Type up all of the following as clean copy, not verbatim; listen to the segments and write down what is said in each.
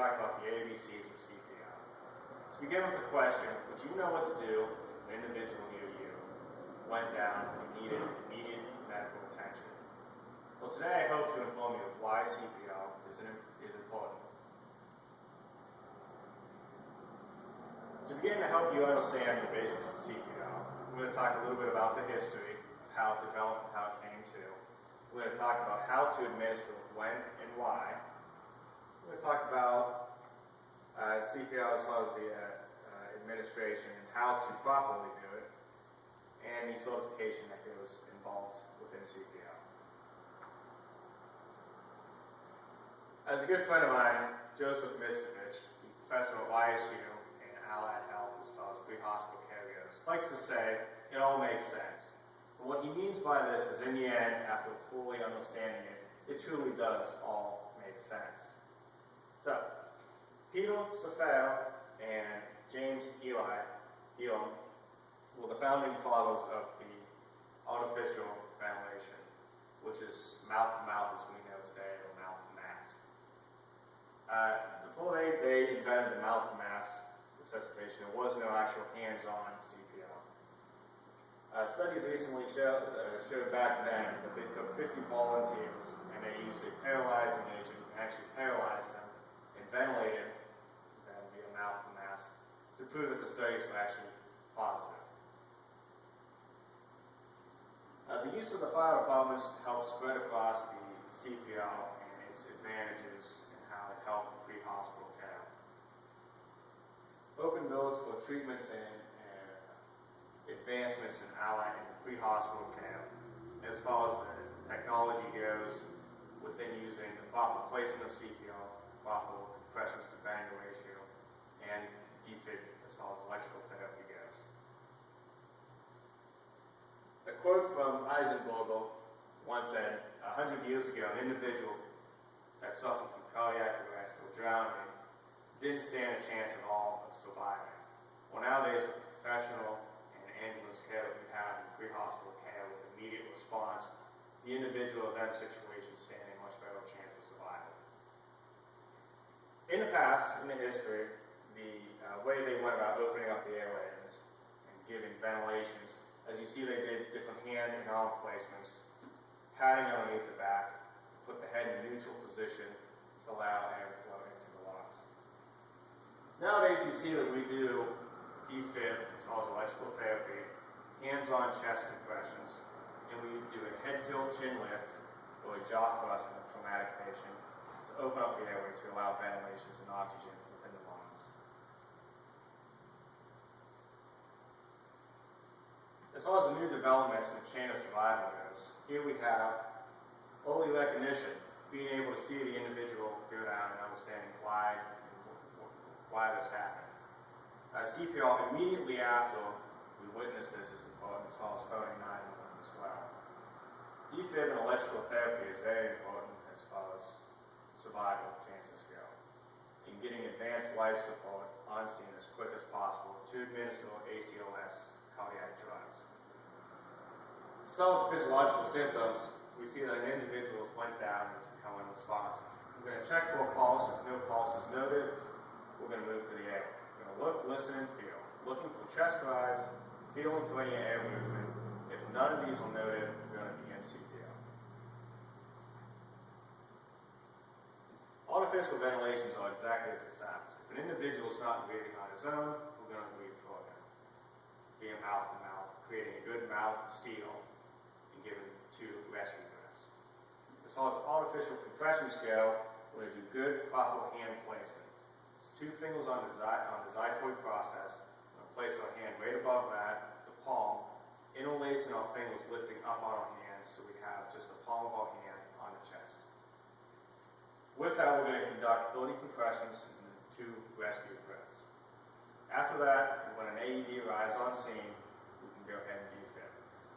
talk about the ABCs of CPR. To begin with the question, would you know what to do if an individual near you went down and needed immediate medical attention? Well, today I hope to inform you of why CPR is important. To begin to help you understand the basics of CPR, I'm going to talk a little bit about the history, how it developed, and how it came to. We're going to talk about how to administer it, when and why. We're going to talk about CPR as well as the administration and how to properly do it, and the certification that goes involved within CPR. As a good friend of mine, Joseph Mistovich, professor at YSU and Allied Health as far as pre-hospital care goes, likes to say it all makes sense. But what he means by this is, in the end, after fully understanding it, it truly does all make sense. So, Peter Safar and James Elam were the founding fathers of the artificial ventilation, which is mouth-to-mouth as we know today, or mouth-to-mask. Before they invented the mouth-to-mask resuscitation, there was no actual hands-on CPR. Studies recently showed back then that they took 50 volunteers and they used a paralyzing agent and actually paralyzed them and ventilated them via mouth-to-mask to prove that the studies were actually positive. The use of the fire departments helped spread across the CPR and its advantages and how it helped pre-hospital care. Open doors for treatments and advancements in allied and pre-hospital care, as far as the technology goes within using the proper placement of CPR, proper compressions to bang ratio, and defib as far as electrical therapy goes. A quote from Eisenberger once said, 100 years ago, an individual that suffered from cardiac arrest or drowning didn't stand a chance at all of surviving. Well, nowadays, with professional ambulance care that we have in pre-hospital care with immediate response, the individual event situation stand a much better chance of survival. In the past, in the history, the way they went about opening up the airways and giving ventilations, as you see they did different hand and arm placements, padding underneath the back, to put the head in a neutral position to allow airflow into the lungs. Nowadays you see that we do defib, as well as electrical therapy, hands-on chest compressions, and we do a head tilt chin lift or a jaw thrust in a traumatic patient to open up the airway to allow ventilations and oxygen within the lungs. As far as the new developments in the chain of survival goes, here we have early recognition, being able to see the individual go down and understanding why this happened. CPR immediately after we witness this is important, as well as phoning 911 as well. Defib and electrical therapy is very important as far as survival chances go. In getting advanced life support on scene as quick as possible to administer ACLS cardiac drugs. Some of the physiological symptoms, we see that an individual went down and has become unresponsive. We're going to check for a pulse. If no pulse is noted, we're going to move to the air. Look, listen, and feel. Looking for chest rise, feeling for any air movement. If none of these are noted, we're going to begin CPR. Artificial ventilations are exactly as it sounds. If an individual is not breathing on his own, we're going to breathe for him. Via mouth-to-mouth, creating a good mouth seal and giving 2 rescue breaths. As far as artificial compressions go, we're going to do good, proper hand placement. 2 fingers on the xiphoid process. We'll place our hand right above that, the palm, interlacing our fingers, lifting up on our hands so we have just the palm of our hand on the chest. With that, we're going to conduct 30 compressions and 2 rescue breaths. After that, when an AED arrives on scene, we can go ahead and defib.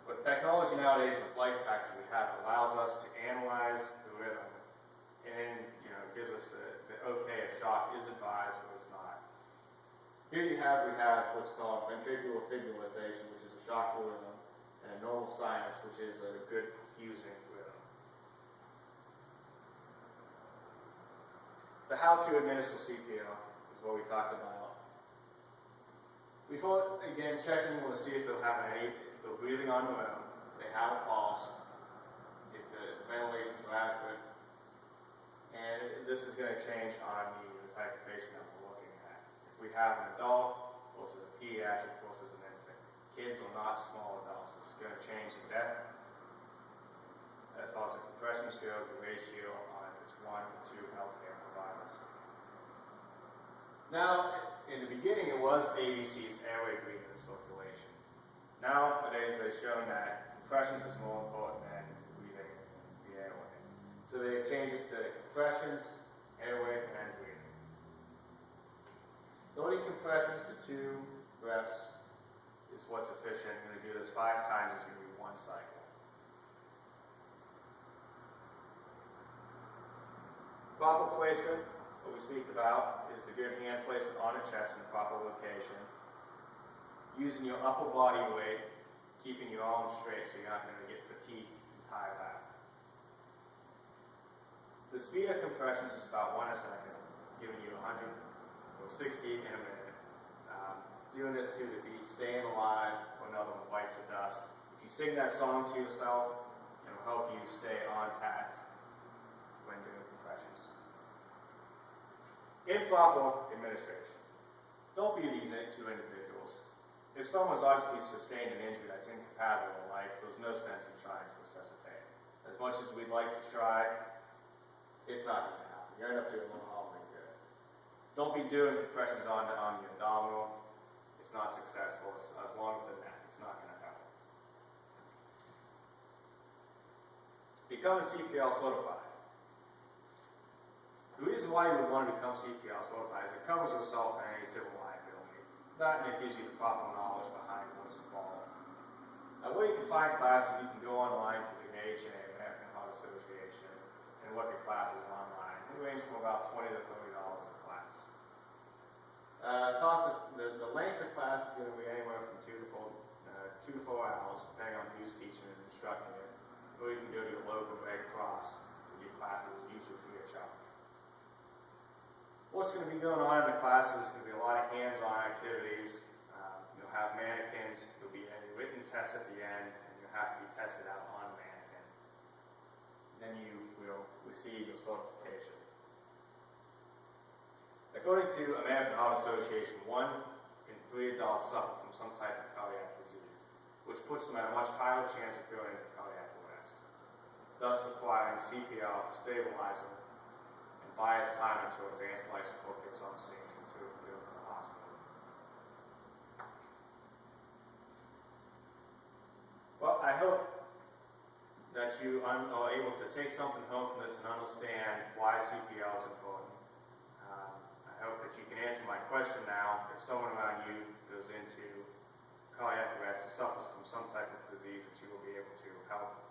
With technology nowadays, with life packs that we have, it allows us to analyze the rhythm and gives us the okay if shock is advised or is not. Here we have what's called ventricular fibrillation, which is a shock rhythm, and a normal sinus, which is a good perfusing rhythm. the how to administer CPR is what we talked about. Before, again, checking, we'll see if they'll have if they're breathing on their own, if they have a pulse, if the ventilations are adequate. And this is going to change on the type of patient that we're looking at. If we have an adult versus a pediatric versus an infant. Kids are not small adults. This is going to change the depth as well as the compression scale, the ratio on if it's 1 or 2 healthcare providers. Now, in the beginning, it was ABC's airway, breathing, and circulation. Nowadays, they've shown that compressions is more important than breathing the airway. So they've changed it to compressions, airway, and breathing. Loading compressions to 2 breaths is what's sufficient. You're going to do this 5 times, it's going to be 1 cycle. Proper placement, what we speak about, is the good hand placement on the chest in the proper location. Using your upper body weight, keeping your arms straight so you're not going to get fatigued and tired out. The speed of compressions is about 1 a second, giving you 100 or 60 in a minute. Doing this to the beat, Staying Alive, or another one, Bites the Dust. If you sing that song to yourself, it'll help you stay on tact when doing compressions. Improper administration. Don't be these 2 individuals. If someone's obviously sustained an injury that's incompatible in life, there's no sense in trying to resuscitate. As much as we'd like to try, it's not going to happen. You end up doing a little harm than good. Don't be doing compressions on the abdominal. It's not successful. As long as the neck, it's not going to help. Becoming CPR certified. The reason why you would want to become CPR certified is it covers yourself from any civil liability. That and it gives you the proper knowledge behind what's involved. Now, where you can find classes, you can go online to the AHA, American Heart Association, and look at classes online. They range from about $20 to $30 a class. The length of class is going to be anywhere from 2 to 4 hours, depending on who's teaching and instructing it. Or you can go to your local Red Cross and get classes usually free of charge. What's going to be going on in the classes is going to be a lot of hands-on activities. You'll have mannequins. There'll be a written test at the end, and you'll have to be tested out on a mannequin. Then you will receive your certification. According to American Heart Association, 1 in 3 adults suffer from some type of cardiac disease, which puts them at a much higher chance of going into cardiac arrest, thus requiring CPR to stabilize them and buy us time until advanced life support gets on scene to go to the hospital. Well, I hope that you are able to take something home from this and understand why CPR is important. I hope that you can answer my question now. If someone around you goes into cardiac arrest or suffers from some type of disease, that you will be able to help